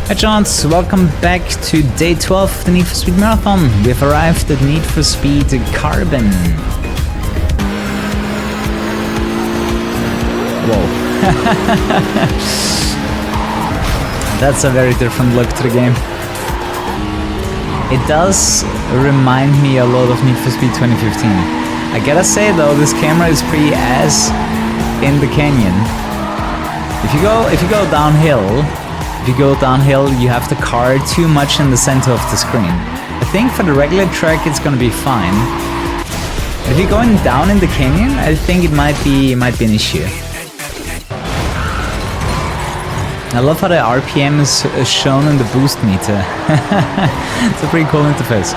Hi Johns, welcome back to day 12 of the Need for Speed Marathon. We've arrived at Need for Speed Carbon. Whoa. That's a very different look to the game. It does remind me a lot of Need for Speed 2015. I gotta say though, this camera is pretty ass in the canyon. If you go downhill, you have the car too much in the center of the screen. I think for the regular track it's gonna be fine. If you're going down in the canyon, I think it might be an issue. I love how the RPM is shown in the boost meter. It's a pretty cool interface.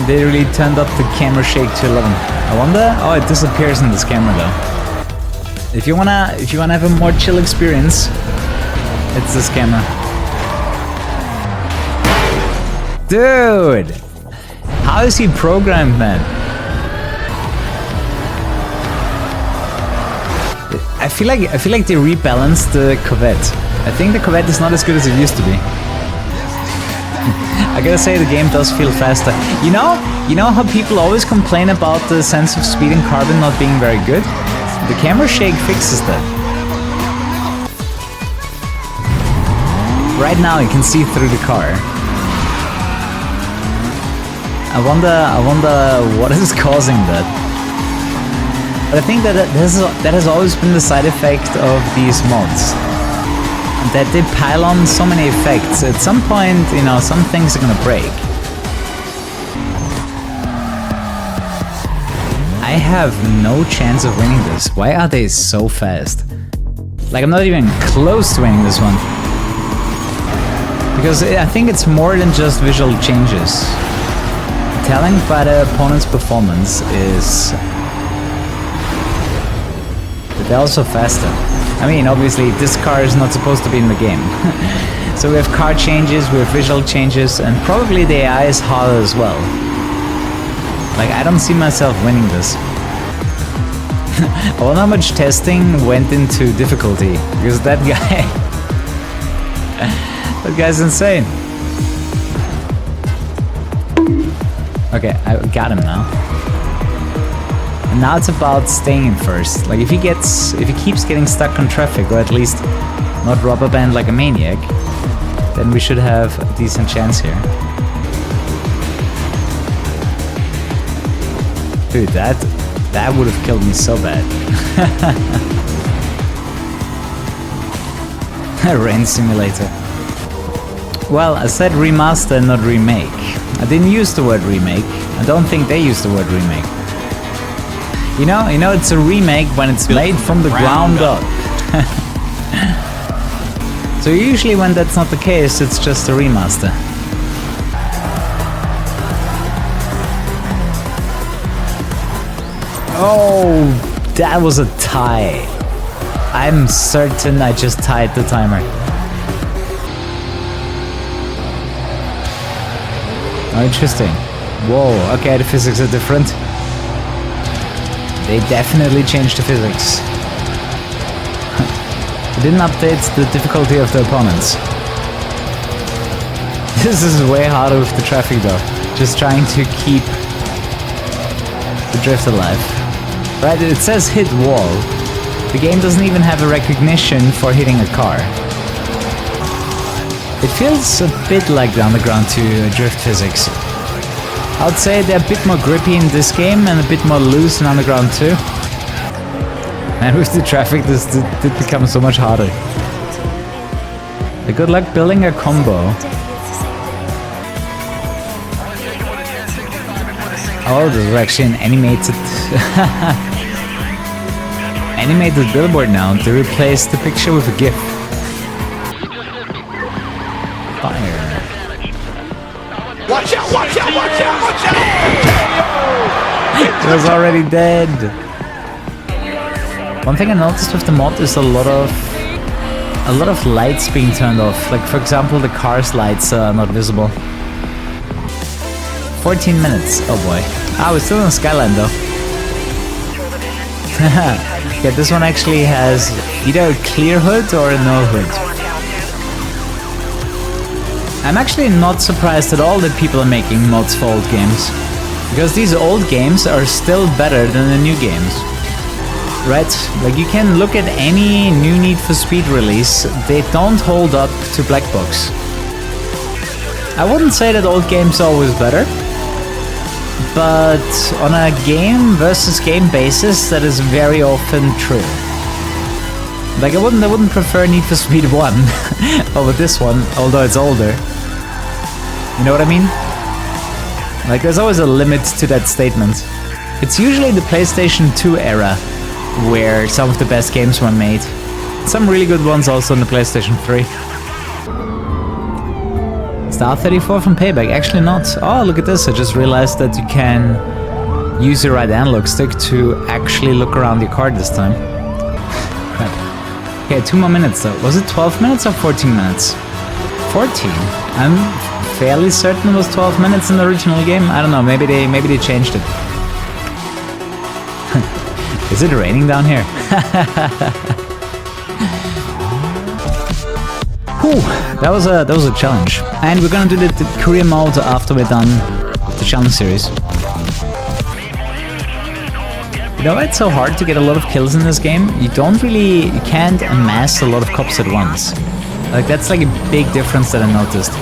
They really turned up the camera shake to 11. I wonder. Oh, it disappears in this camera though. If you wanna have a more chill experience, it's this camera. Dude, how is he programmed, man? I feel like they rebalanced the Corvette. I think the Corvette is not as good as it used to be. I gotta say, the game does feel faster. You know how people always complain about the sense of speed in Carbon not being very good? The camera shake fixes that. Right now you can see through the car. I wonder what is causing that. But I think that has always been the side effect of these mods. That they pile on so many effects. At some point, some things are gonna break. I have no chance of winning this. Why are they so fast? Like, I'm not even close to winning this one. Because I think it's more than just visual changes. Telling by the opponent's performance is that they're also faster. I mean, obviously, this car is not supposed to be in the game. So we have car changes, we have visual changes, and probably the AI is harder as well. Like, I don't see myself winning this. I wonder how much testing went into difficulty, because that guy... that guy's insane. Okay, I got him now. And now it's about staying in first. Like, if he keeps getting stuck on traffic, or at least not rubber band like a maniac, then we should have a decent chance here. Dude, that would have killed me so bad. Rain simulator. Well, I said remaster, not remake. I didn't use the word remake. I don't think they used the word remake. You know, it's a remake when it's made from the ground up. So usually when that's not the case, it's just a remaster. Oh, that was a tie. I'm certain I just tied the timer. Oh, interesting. Whoa, okay, the physics are different. They definitely changed the physics. They didn't update the difficulty of the opponents. This is way harder with the traffic though. Just trying to keep the drift alive. Right, it says hit wall. The game doesn't even have a recognition for hitting a car. It feels a bit like the Underground 2 drift physics. I would say they're a bit more grippy in this game and a bit more loose in Underground 2. And with the traffic, this did become so much harder. Good luck building a combo. Oh, this is actually an animated... animated billboard now to replace the picture with a GIF. Fire. Watch out, watch out, watch out, watch out! It was already dead. One thing I noticed with the mod is a lot of lights being turned off. Like, for example, the car's lights are not visible. 14 minutes. Oh boy. Ah, we're still in Skyline though. Okay, this one actually has either a clear hood or a no hood. I'm actually not surprised at all that people are making mods for old games. Because these old games are still better than the new games. Right? Like, you can look at any new Need for Speed release, they don't hold up to Black Box. I wouldn't say that old games are always better, but on a game versus game basis, that is very often true. Like, I wouldn't prefer Need for Speed 1 over this one, although it's older. You know what I mean? Like, there's always a limit to that statement. It's usually the PlayStation 2 era where some of the best games were made. Some really good ones also on the PlayStation 3. Star 34 from Payback? Actually not. Oh, look at this. I just realized that you can use your right analog stick to actually look around your car this time. Okay, 2 more minutes though. Was it 12 minutes or 14 minutes? 14? I'm fairly certain it was 12 minutes in the original game. I don't know, maybe they changed it. Is it raining down here? Whew, that was a challenge. And we're gonna do the career mode after we're done with the challenge series. You know, it's so hard to get a lot of kills in this game. You can't amass a lot of cops at once. Like, that's like a big difference that I noticed.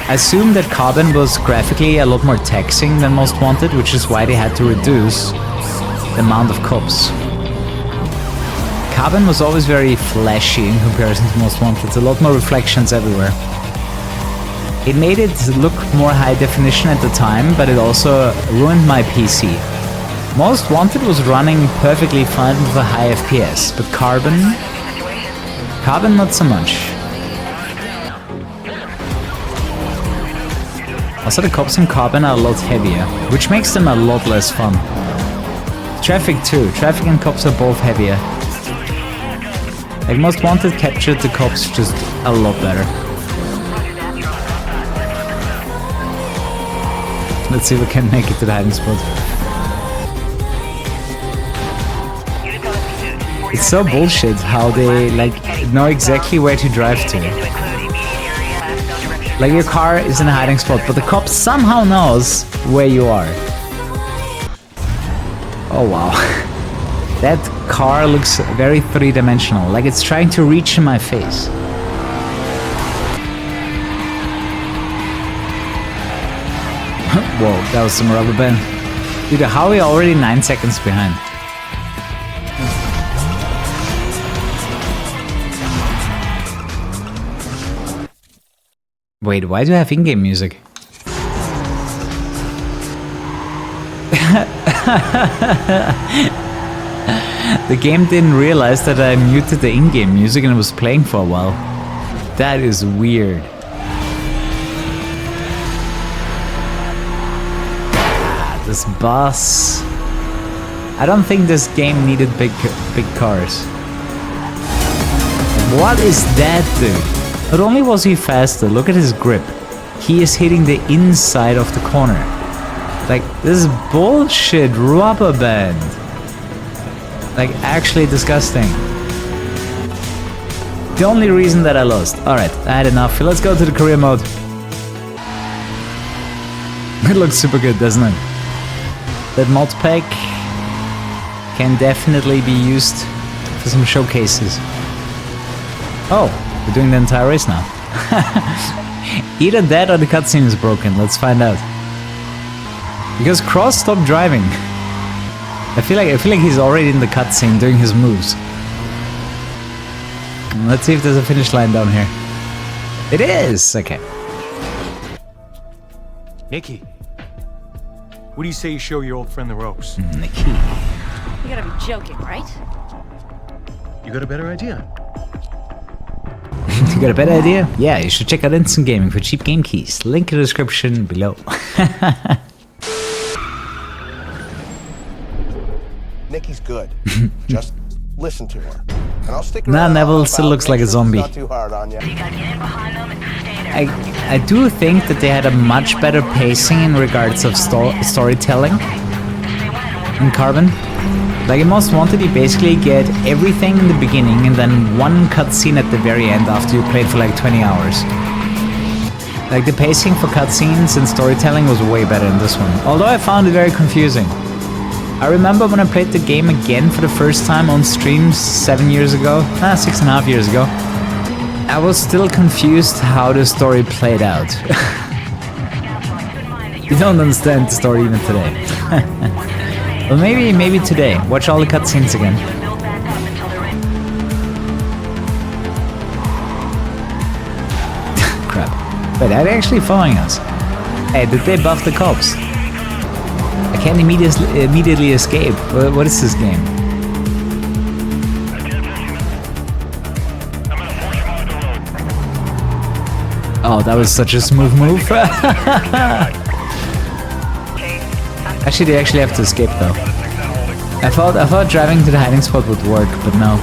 I assume that Carbon was graphically a lot more taxing than Most Wanted, which is why they had to reduce the amount of cops. Carbon was always very flashy in comparison to Most Wanted, a lot more reflections everywhere. It made it look more high definition at the time, but it also ruined my PC. Most Wanted was running perfectly fine with a high FPS, but Carbon not so much. Also, the cops in Carbon are a lot heavier, which makes them a lot less fun. Traffic too. Traffic and cops are both heavier. Like, Most Wanted captured the cops just a lot better. Let's see if we can make it to the hiding spot. It's so bullshit how they, like, know exactly where to drive to. Like, your car is in a hiding spot, but the cop somehow knows where you are. Oh wow. That car looks very three-dimensional, like it's trying to reach in my face. Whoa, that was some rubber band. Dude, how are we already 9 seconds behind? Wait, why do I have in-game music? The game didn't realize that I muted the in-game music and it was playing for a while. That is weird. This bus. I don't think this game needed big cars. What is that, dude? Not only was he faster, look at his grip. He is hitting the inside of the corner. Like, this is bullshit rubber band. Like, actually disgusting. The only reason that I lost. Alright, I had enough. Let's go to the career mode. It looks super good, doesn't it? That mod pack can definitely be used for some showcases. Oh, we're doing the entire race now. Either that or the cutscene is broken. Let's find out. Because Cross stopped driving. I feel like he's already in the cutscene doing his moves. Let's see if there's a finish line down here. It is! Okay. Nikki, what do you say you show your old friend the ropes? Nikki. You gotta be joking, right? You got a better idea? You got a better idea? Yeah, you should check out Instant Gaming for cheap game keys. Link in the description below. Nikki's good. Just listen to her. And I'll stick Nah, around. Neville still looks like a zombie. Not too hard on you. I do think that they had a much better pacing in regards of storytelling in Carbon. Like in Most Wanted, you basically get everything in the beginning and then one cutscene at the very end after you played for like 20 hours. Like the pacing for cutscenes and storytelling was way better in this one, although I found it very confusing. I remember when I played the game again for the first time on stream 7 years ago, 6.5 years ago, I was still confused how the story played out. You don't understand the story even today. Well, maybe today. Watch all the cutscenes again. Crap. Wait, are they actually following us? Hey, did they buff the cops? I can't immediately escape. What is this game? Oh, that was such a smooth move. Actually, they actually have to escape though. I thought driving to the hiding spot would work, but no.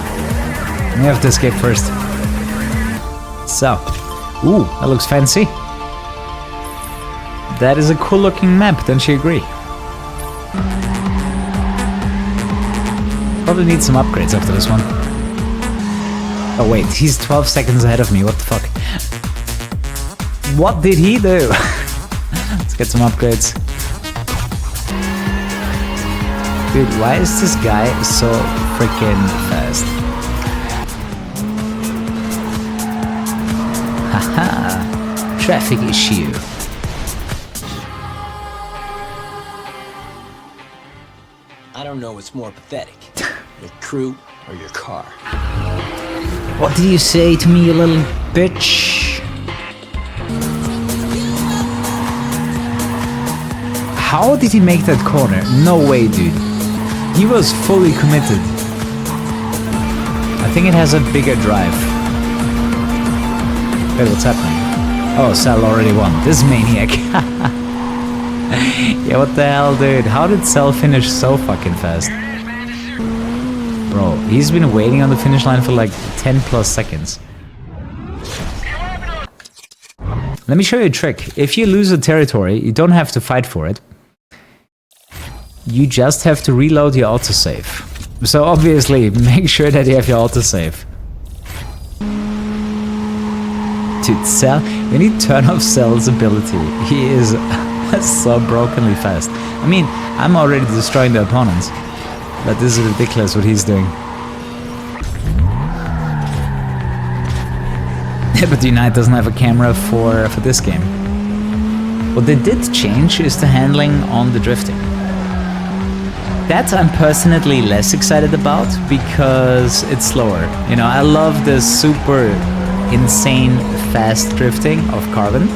We have to escape first. So, ooh, that looks fancy. That is a cool looking map, don't you agree? Probably need some upgrades after this one. Oh wait, he's 12 seconds ahead of me, what the fuck? What did he do? Let's get some upgrades. Dude, why is this guy so freaking fast? Haha, traffic issue. I don't know what's more pathetic, your crew or your car. What did you say to me, you little bitch? How did he make that corner? No way, dude. He was fully committed. I think it has a bigger drive. Wait, what's happening? Oh, Sal already won. This maniac. Yeah, what the hell, dude? How did Sal finish so fucking fast? Bro, he's been waiting on the finish line for like 10 plus seconds. Let me show you a trick. If you lose a territory, you don't have to fight for it. You just have to reload your autosave. So obviously, make sure that you have your autosave. Dude, Cell, when you turn off Cell's ability, he is so brokenly fast. I mean, I'm already destroying the opponents, but this is ridiculous what he's doing. Yeah, but Unite doesn't have a camera for this game. What they did change is the handling on the drifting. That I'm personally less excited about because it's slower. You know, I love the super insane fast drifting of Carbon,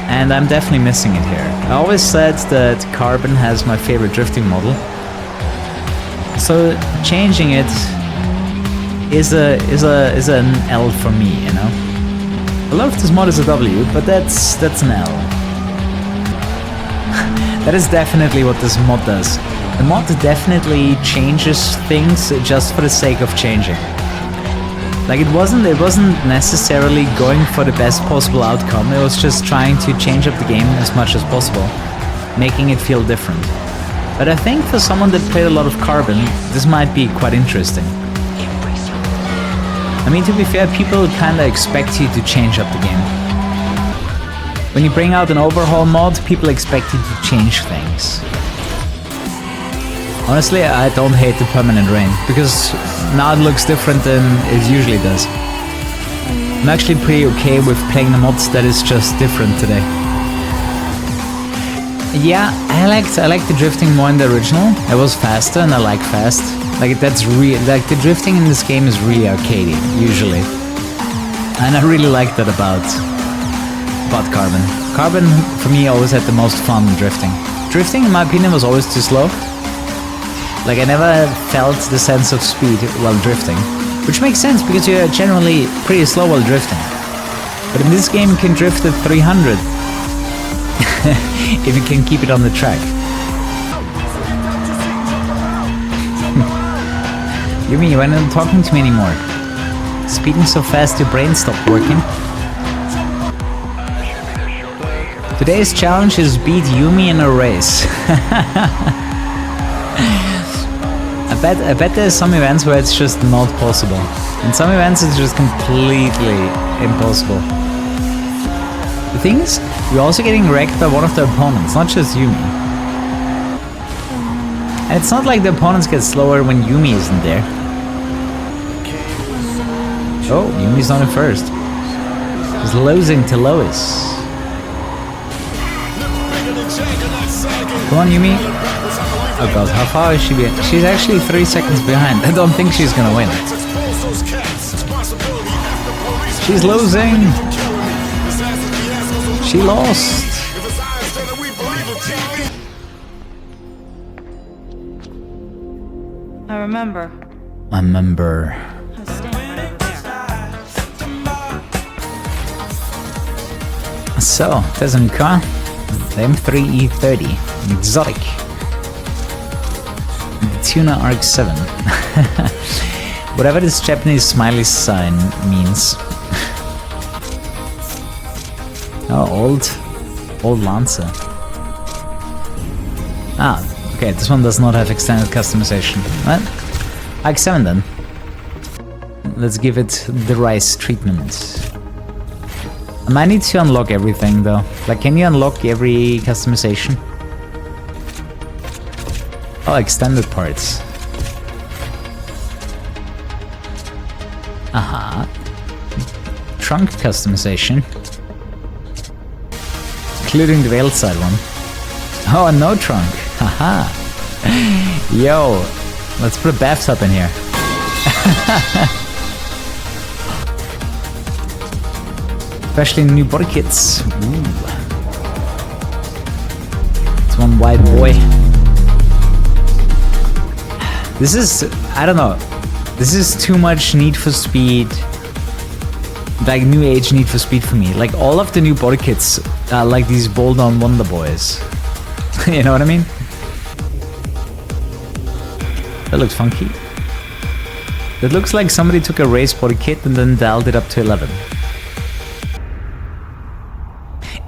and I'm definitely missing it here. I always said that Carbon has my favorite drifting model, so changing it is an L for me, you know. I love this mod as a W, but that's an L. That is definitely what this mod does. The mod definitely changes things just for the sake of changing. Like it wasn't necessarily going for the best possible outcome, it was just trying to change up the game as much as possible, making it feel different. But I think for someone that played a lot of Carbon, this might be quite interesting. I mean, to be fair, people kinda expect you to change up the game. When you bring out an overhaul mod, people expect you to change things. Honestly, I don't hate the permanent rain, because now it looks different than it usually does. I'm actually pretty okay with playing the mods that is just different today. Yeah, I liked the drifting more in the original. It was faster and I like fast. Like that's real. Like the drifting in this game is really arcadey, usually. And I really like that about Carbon. Carbon, for me, always had the most fun drifting. Drifting, in my opinion, was always too slow. Like I never felt the sense of speed while drifting, which makes sense because you're generally pretty slow while drifting. But in this game you can drift at 300 if you can keep it on the track. Yumi, you aren't talking to me anymore. Speeding so fast your brain stopped working. Today's challenge is beat Yumi in a race. I bet there's some events where it's just not possible. In some events it's just completely impossible. The thing is, you're also getting wrecked by one of the opponents, not just Yumi. And it's not like the opponents get slower when Yumi isn't there. Oh, Yumi's not in first. He's losing to Lois. Come on, Yumi. Oh god, how far is she behind? She's actually 3 seconds behind. I don't think she's gonna win. She's losing. She lost. I remember. I remember. I was standing right over there. So, there's a new car. The M3E30. An exotic. The Tuna RX-7. Whatever this Japanese smiley sign means. Oh, old Lancer. Ah, okay, this one does not have extended customization. Well, RX-7 then. Let's give it the rice treatment. I might need to unlock everything though. Like, can you unlock every customization? Oh, extended parts. Aha. Trunk customization. Including the veiled side one. Oh, and no trunk. Haha. Yo, let's put a bathtub in here. Especially new body kits. Ooh. It's one white boy. This is, I don't know. This is too much Need for Speed. Like new age Need for Speed for me. Like all of the new body kits are like these bolt-on Wonder Boys. You know what I mean? That looks funky. That looks like somebody took a race body kit and then dialed it up to 11.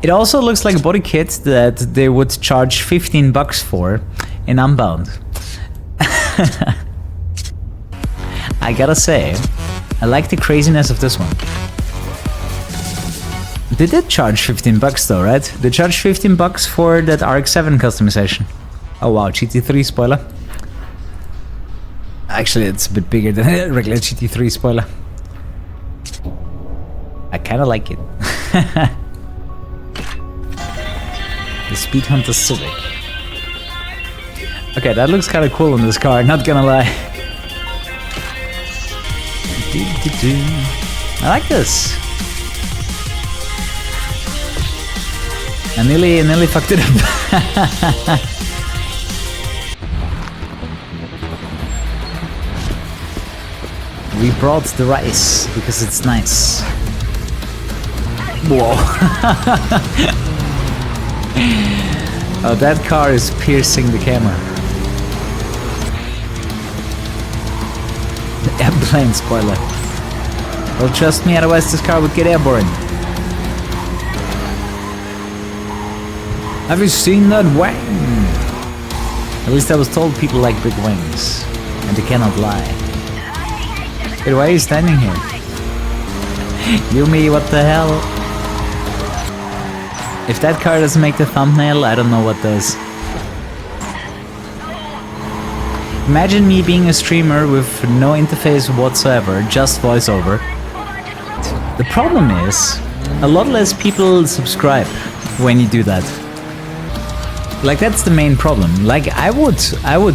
It also looks like a body kit that they would charge $15 for in Unbound. I gotta say, I like the craziness of this one. They did charge $15 though, right? They charged $15 for that RX-7 customization. Oh wow, GT3 spoiler. Actually, it's a bit bigger than a regular GT3 spoiler. I kinda like it. The Speed Hunter Civic. Okay, that looks kinda cool in this car, not gonna lie. I like this. I nearly fucked it up. We brought the rice because it's nice. Whoa. Oh, that car is piercing the camera. The airplane spoiler. Well, trust me, otherwise this car would get airborne. Have you seen that wing? At least I was told people like big wings. And they cannot lie. Wait, why are you standing here? Yumi, what the hell? If that car doesn't make the thumbnail, I don't know what does. Imagine me being a streamer with no interface whatsoever, just voiceover. The problem is, a lot less people subscribe when you do that. Like, that's the main problem. Like, I would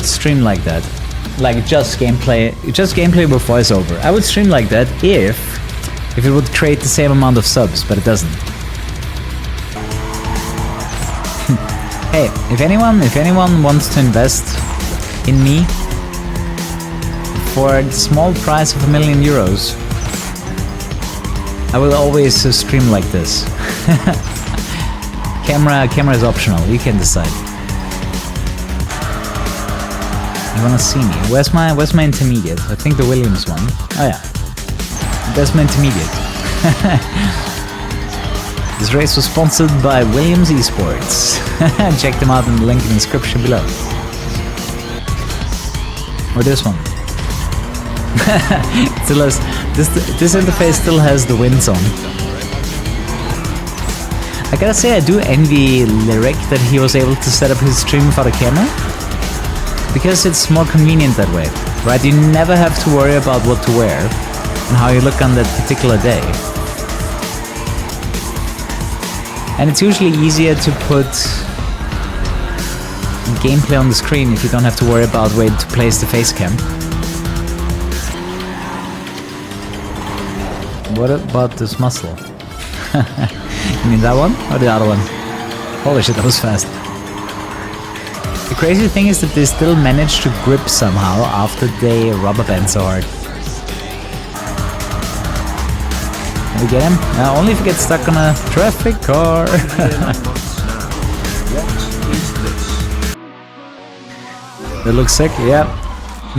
stream like that. Like, just gameplay with voiceover. I would stream like that if it would create the same amount of subs, but it doesn't. Hey, if anyone wants to invest in me for the small price of €1 million, I will always stream like this. Camera is optional, you can decide. You wanna see me? Where's my intermediate? I think the Williams one. Oh yeah. That's my intermediate. This race was sponsored by Williams Esports. Check them out in the link in the description below. Or this one. Still has, this interface still has the wind zone. I gotta say, I do envy Lyric that he was able to set up his stream without a camera. Because it's more convenient that way, right? You never have to worry about what to wear and how you look on that particular day. And it's usually easier to put gameplay on the screen if you don't have to worry about where to place the face cam. What about this muscle? You mean that one or the other one? Holy shit, that was fast. The crazy thing is that they still manage to grip somehow after they rubber band so hard. Can we get him? Only if you get stuck on a traffic car. That looks sick, yeah.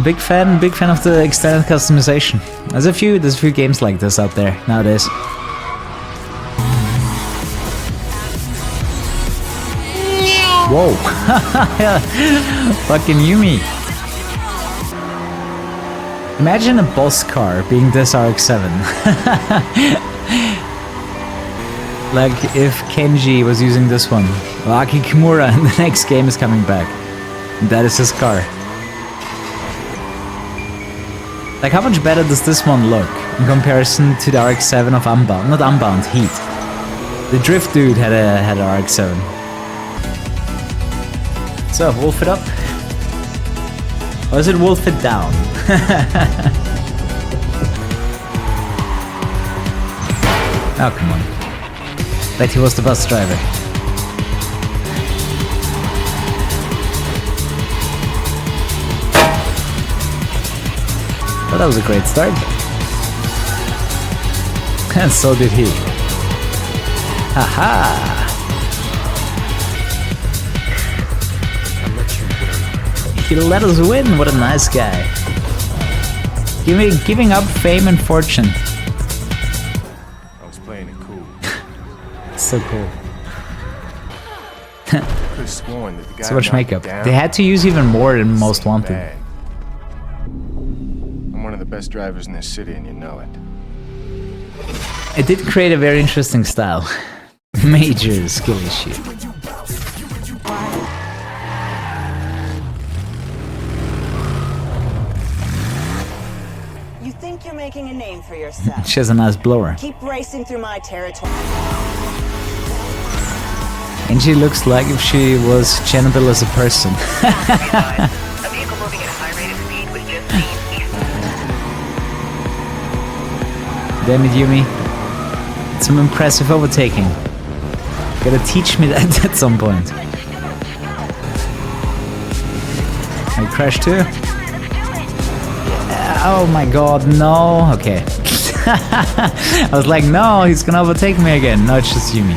Big fan of the extended customization. There's a few games like this out there nowadays. Whoa! Fucking Yumi. Imagine a boss car being this RX-7. Like if Kenji was using this one. Or Aki Kimura in the next game is coming back. That is his car. Like how much better does this one look in comparison to the RX-7 of Unbound? Not Unbound, Heat. The Drift dude had an RX-7. So, wolf it up? Or is it wolf it down? Oh, come on. Bet he was the bus driver. Well, that was a great start. And so did he. Haha! He let us win, what a nice guy. Giving up fame and fortune. I was playing it cool. So cool. Could have sworn that the guy So much makeup. down, They had to use even more than Most Wanted. bag. I'm one of the best drivers in this city, and you know it. It did create a very interesting style. Major skill issue. You think you're making a name for yourself. She has a nice blower. Keep racing through my territory. And she looks like if she was Chernobyl as a person. A vehicle moving at a high rate of speed was just seen east. Damn it, Yumi. It's some impressive overtaking. Gotta teach me that at some point. I crashed too? Oh my god, no. Okay. I was like, no, he's gonna overtake me again. No, it's just Yumi.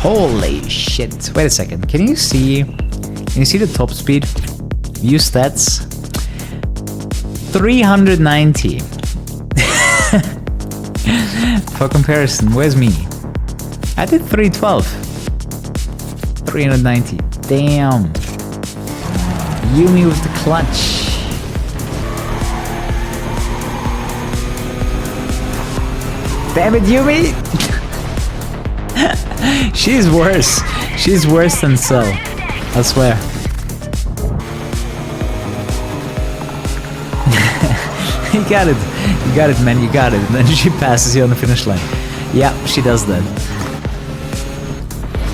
Holy shit. Wait a second. Can you see the top speed? View stats. 390. For comparison, where's me? I did 312. 390. Damn. Yumi with the clutch. Damn it, Yumi! She's worse. She's worse than Cell. I swear. You got it. You got it, man. You got it. And then she passes you on the finish line. Yeah, she does that.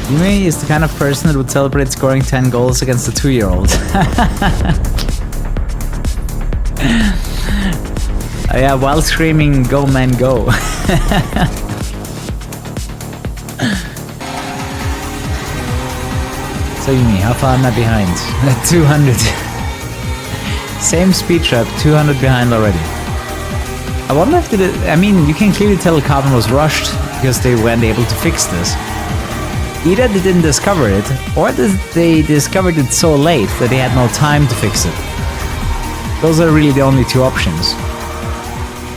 Yumi is the kind of person that would celebrate scoring 10 goals against a 2-year-old. Yeah, while screaming, "Go man, go." So Yumi, how far am I behind? 200. Same speed trap, 200 behind already. I wonder if I mean, you can clearly tell Carbon was rushed because they weren't able to fix this. Either they didn't discover it, or they discovered it so late that they had no time to fix it. Those are really the only two options.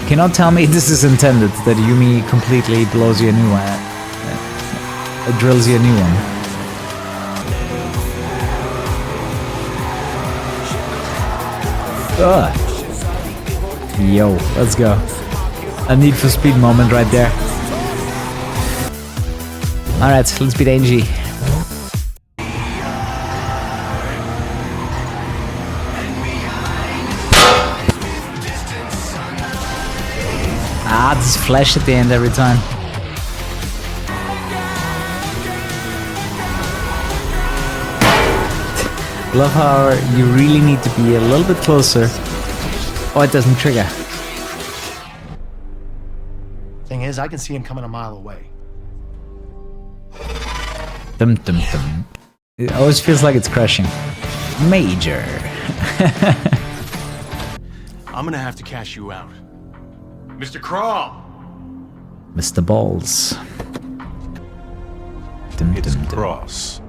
You cannot tell me this is intended, that Yumi completely blows you a new one. Drills you a new one. Yo, let's go. A Need for Speed moment right there. Alright, let's beat Angie. Ah, this flash at the end every time. Love how you really need to be a little bit closer. Oh, it doesn't trigger. Thing is, I can see him coming a mile away. Dum dum dum. It always feels like it's crashing. Major. I'm gonna have to cash you out. Mr. Crawl! Mr. Balls. Dum, It's dum, dum. Cross.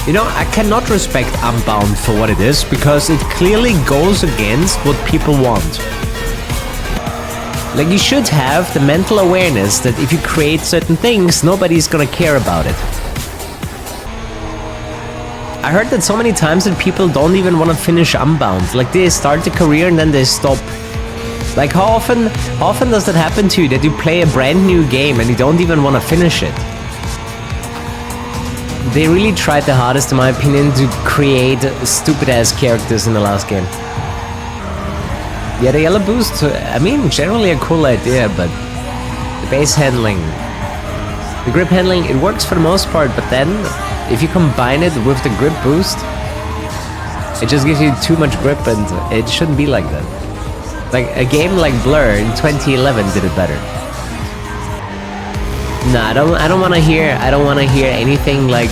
You know, I cannot respect Unbound for what it is, because it clearly goes against what people want. Like, you should have the mental awareness that if you create certain things, nobody's gonna care about it. I heard that so many times that people don't even want to finish Unbound. Like, they start the career and then they stop. Like, how often does that happen to you, that you play a brand new game and you don't even want to finish it? They really tried the hardest, in my opinion, to create stupid-ass characters in the last game. Yeah, the yellow boost, I mean, generally a cool idea, but the base handling, the grip handling, it works for the most part, but then if you combine it with the grip boost, it just gives you too much grip, and it shouldn't be like that. Like, a game like Blur in 2011 did it better. No, I don't want to hear anything like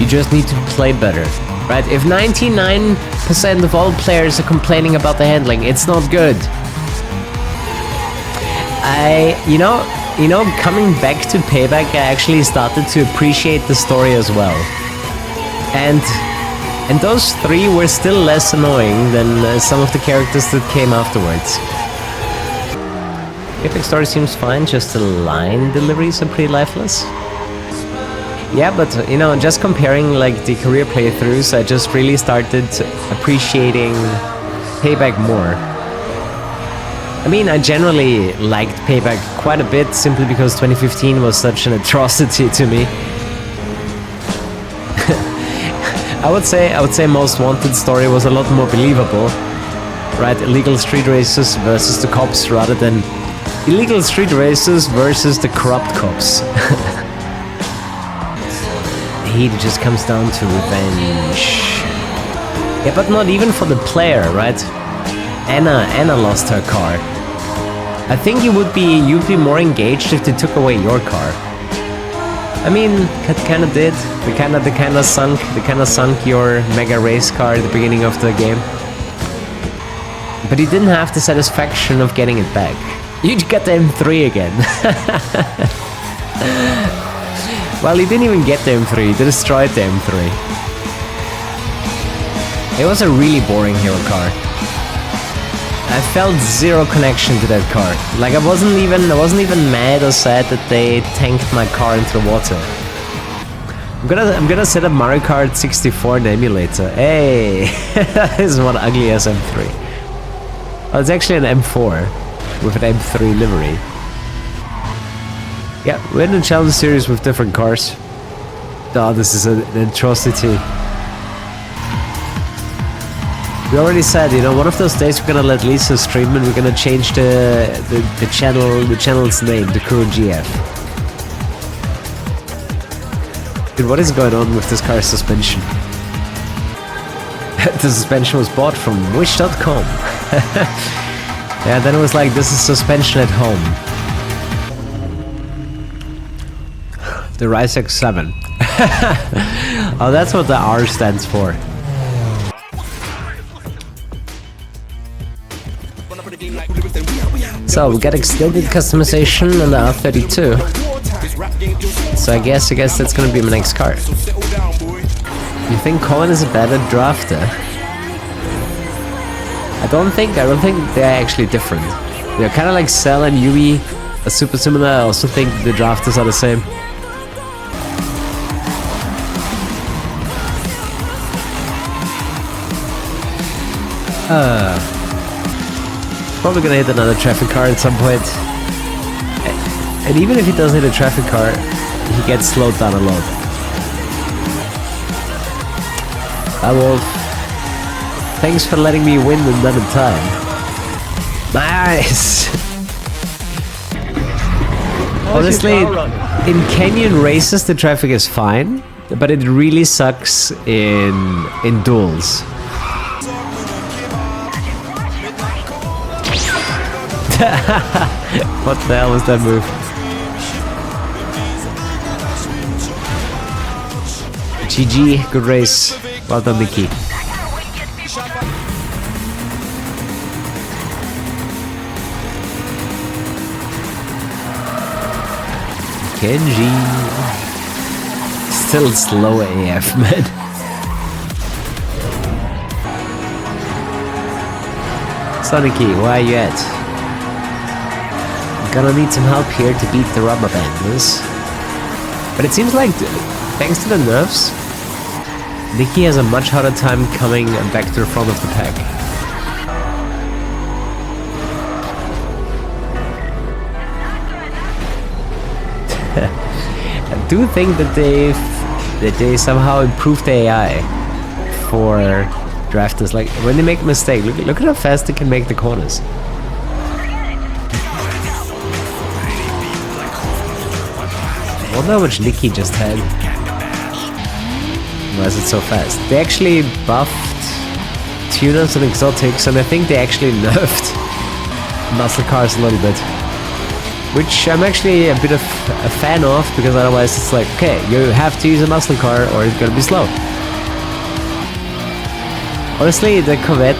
you just need to play better, right? If 99% of all players are complaining about the handling, it's not good. You know, coming back to Payback, I actually started to appreciate the story as well. And those three were still less annoying than some of the characters that came afterwards. Payback story seems fine, just the line deliveries are pretty lifeless. Yeah, but you know, just comparing like the career playthroughs, I just really started appreciating Payback more. I mean, I generally liked Payback quite a bit, simply because 2015 was such an atrocity to me. I would say Most Wanted story was a lot more believable, right? Illegal street races versus the cops, rather than illegal street races versus the corrupt cops. The heat just comes down to revenge. Yeah, but not even for the player, right? Anna lost her car. I think you'd be more engaged if they took away your car. I mean, it kinda did. They kinda sunk your mega race car at the beginning of the game. But you didn't have the satisfaction of getting it back. You got the M3 again. Well, you didn't even get the M3, you destroyed the M3. It was a really boring hero car. I felt zero connection to that car. Like, I wasn't even mad or sad that they tanked my car into the water. I'm gonna set up Mario Kart 64 in the emulator. Hey, this is one ugly ass M3. Oh, it's actually an M4 with an M3 livery. Yeah, we're in the challenge series with different cars. Oh, this is an atrocity. We already said, you know, one of those days we're gonna let Lisa stream and we're gonna change the channel's name to KuruHS. Dude, what is going on with this car's suspension? The suspension was bought from wish.com. Yeah, then it was like, this is suspension at home. The Rise X7. Oh, that's what the R stands for. So we got extended customization on the R32. So I guess that's gonna be my next car. You think Colin is a better drafter? I don't think they're actually different. They're kind of like Cell and Yui super similar. I also think the drafters are the same. Probably gonna hit another traffic car at some point. And even if he does hit a traffic car, he gets slowed down a lot. Wolf. Thanks for letting me win another time. Nice! Honestly, in canyon races the traffic is fine, but it really sucks in duels. What the hell was that move? GG, good race. Well done, Nikki. Kenji. Still slow AF, man. Sonicky, where are you at? Gonna need some help here to beat the rubber banders. But it seems like, thanks to the nerfs, Nikki has a much harder time coming back to the front of the pack. I do think that they somehow improved the AI for drafters. Like when they make a mistake, look at how fast they can make the corners. I wonder how much Nikki just had. Why is it so fast? They actually buffed tuners and exotics, and I think they actually nerfed muscle cars a little bit. Which I'm actually a bit of a fan of, because otherwise it's like, okay, you have to use a muscle car or it's gonna be slow. Honestly, the Corvette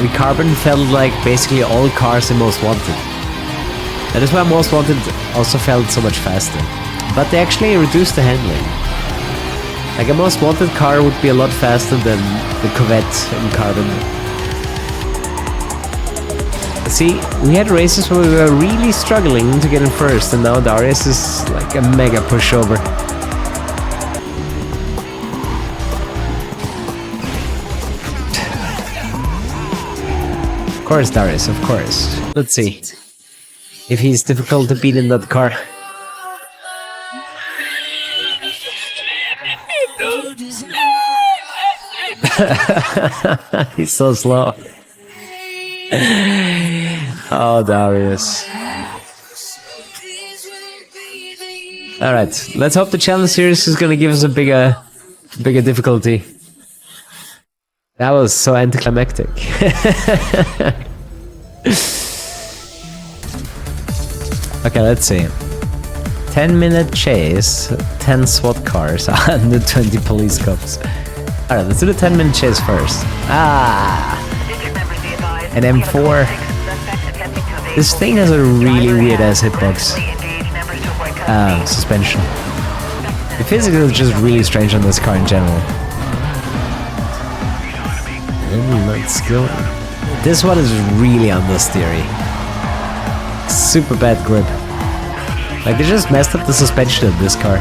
in Carbon felt like basically all cars in Most Wanted. That is why Most Wanted also felt so much faster. But they actually reduced the handling. Like a Most Wanted car would be a lot faster than the Corvette in Carbon. See, we had races where we were really struggling to get in first, and now Darius is like a mega pushover. Of course, Darius, of course. Let's see if he's difficult to beat in that car. He's so slow. Oh, Darius. Alright, let's hope the challenge series is gonna give us a bigger difficulty. That was so anticlimactic. Okay, let's see. 10-minute chase, 10 SWAT cars, 120 police cops. Alright, let's do the 10-minute chase first. An M4. This thing has a really weird ass hitbox. Suspension. The physics is just really strange on this car in general. Let's go. This one is really understeery. Super bad grip. Like they just messed up the suspension of this car.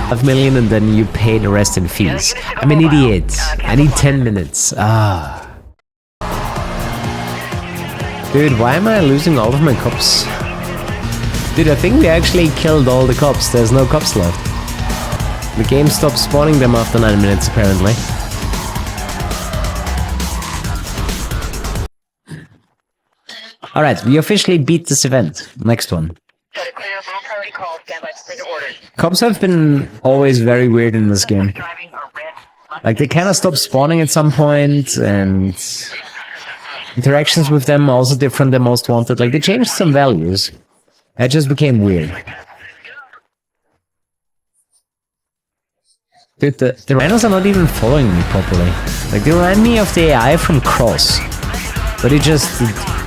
5 million and then you pay the rest in fees. I'm an idiot. I need 10 minutes. Dude, why am I losing all of my cops? Dude, I think we actually killed all the cops. There's no cops left. The game stopped spawning them after 9 minutes, apparently. Alright, we officially beat this event. Next one. Cops have been always very weird in this game. Like, they kind of stopped spawning at some point, and interactions with them are also different than Most Wanted. Like, they changed some values. It just became weird. Dude, the rhinos are not even following me properly. Like, they remind me of the AI from Cross, but they just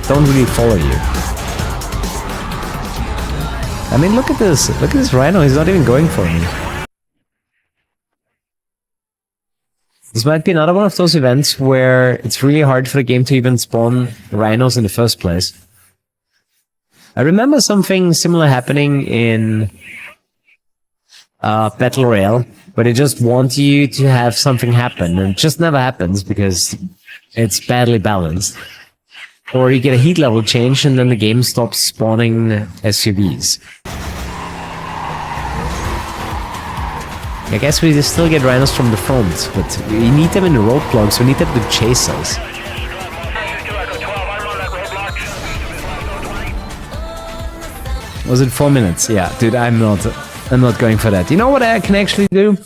don't really follow you. I mean, look at this. Look at this rhino. He's not even going for me. This might be another one of those events where it's really hard for the game to even spawn rhinos in the first place. I remember something similar happening in Battle Royale, where they just want you to have something happen, and it just never happens because it's badly balanced. Or you get a heat level change, and then the game stops spawning SUVs. I guess we still get rhinos from the front, but we need them in the roadblocks, we need them to chase us. Was it 4 minutes? Yeah, dude, I'm not going for that. You know what I can actually do?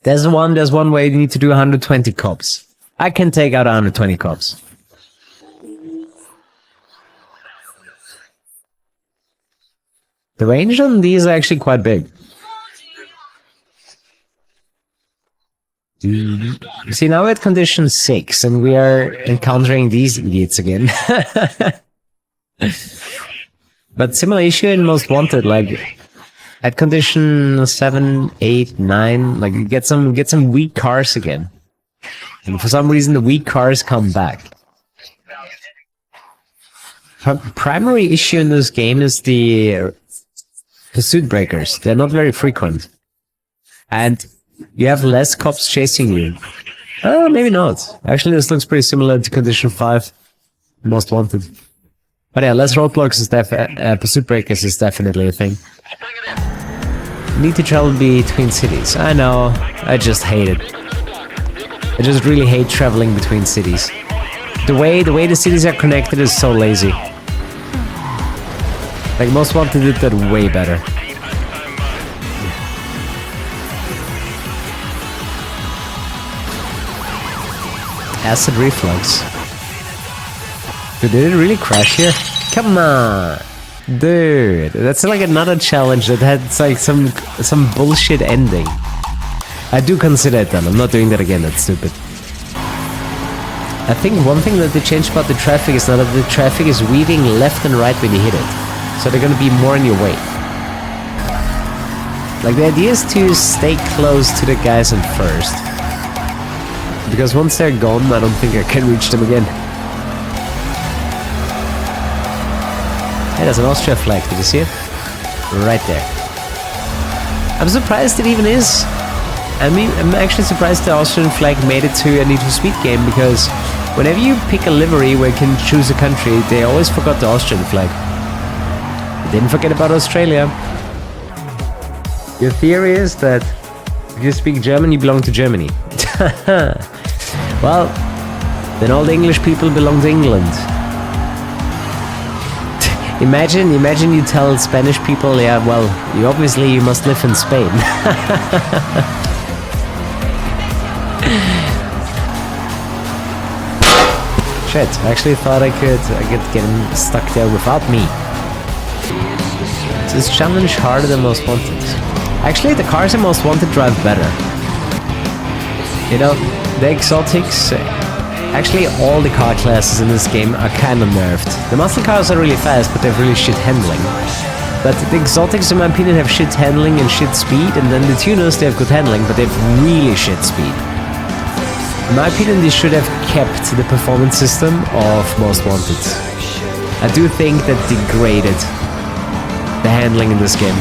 There's one way you need to do 120 cops. I can take out 120 cops. The range on these are actually quite big. See, now we're at condition 6, and we are encountering these idiots again. But similar issue in Most Wanted, like at condition 7, 8, 9, like you get some weak cars again. And for some reason the weak cars come back. Primary issue in this game is the pursuit breakers. They're not very frequent. And you have less cops chasing you. Oh, maybe not. Actually, this looks pretty similar to condition 5, Most Wanted. But yeah, less roadblocks is pursuit breakers is definitely a thing. Need to travel between cities. I know, I just hate it. I just really hate traveling between cities. The way the cities are connected is so lazy. Like Most Wanted did that way better. Acid reflux. Dude, did it really crash here? Come on! Dude, that's like another challenge that had like some bullshit ending. I do consider it done. I'm not doing that again, that's stupid. I think one thing that they changed about the traffic is now that the traffic is weaving left and right when you hit it. So they're gonna be more in your way. Like the idea is to stay close to the guys in first. Because once they're gone, I don't think I can reach them again. Hey, there's an Austria flag, did you see it? Right there. I'm surprised it even is. I mean, I'm actually surprised the Austrian flag made it to a Need for Speed game, because whenever you pick a livery where you can choose a country, they always forgot the Austrian flag. They didn't forget about Australia. Your theory is that if you speak German, you belong to Germany. Well, then all the English people belong to England. Imagine you tell Spanish people, yeah, well, you must live in Spain. Shit, I actually thought I could get him stuck there without me. Is this challenge harder than Most Wanted? Actually, the cars in Most Wanted drive better. You know, the exotics... Actually, all the car classes in this game are kind of nerfed. The muscle cars are really fast, but they have really shit handling. But the exotics, in my opinion, have shit handling and shit speed, and then the tuners, they have good handling, but they have really shit speed. In my opinion, they should have kept the performance system of Most Wanted. I do think that degraded the handling in this game.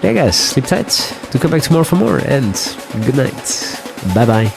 Yeah guys, sleep tight, do come back tomorrow for more, and good night. Bye bye.